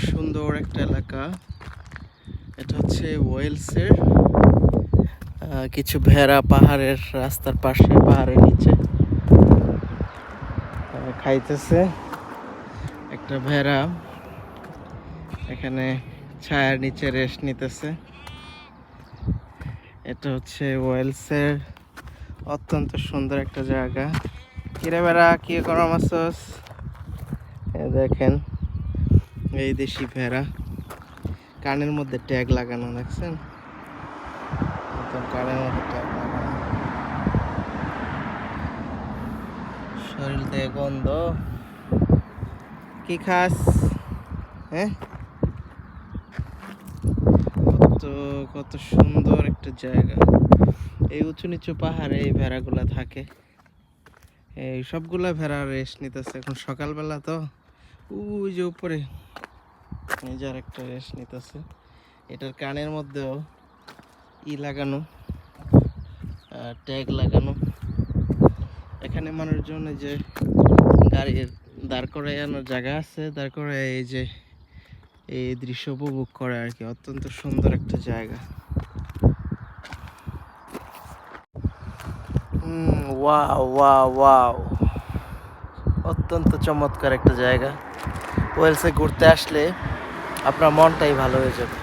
সুন্দর একটা এলাকা। এটা হচ্ছে ওয়েলসের কিছু ভেড়া পাহাড়ের রাস্তার পাশে, পাহাড়ের নিচে খাইতেছে। একটা ভেড়া এখানে ছায়ার নিচে রেস্ট নিতেছে। এটা হচ্ছে ওয়েলসের অত্যন্ত সুন্দর একটা জায়গা। কিরে ভেড়া, কি করা মাছস? দেখেন এই দেশি ভেড়া, কানের মধ্যে ট্যাগ লাগানো, দেখছেন? কানের মধ্যে ট্যাগ লাগানো, শরীর থেকে গন্ধ। কি খাস? হ্যাঁ, কত কত সুন্দর একটা জায়গা। এই উঁচু নিচু পাহাড়ে এই ভেড়াগুলা থাকে। এই সবগুলা ভেড়া রেস্ট নিতেছে এখন সকালবেলা তো। ওই যে উপরে এই যে একটা রেস্ট নিতেছে। এটার কানের মধ্যেও লাগানো, ট্যাগ লাগানো। এখানে মানুষজন যে গাড়ির দাঁড় করানোর জায়গা আছে, দাঁড় করে এই যে এই দৃশ্য উপভোগ করে আর কি। অত্যন্ত সুন্দর একটা জায়গা। ওয়াও ওয়াও ওয়াও, অত্যন্ত চমৎকার একটা জায়গা। ওয়েলসে ঘুরতে আসলে আপনার মনটাই ভালো হয়ে যাবে।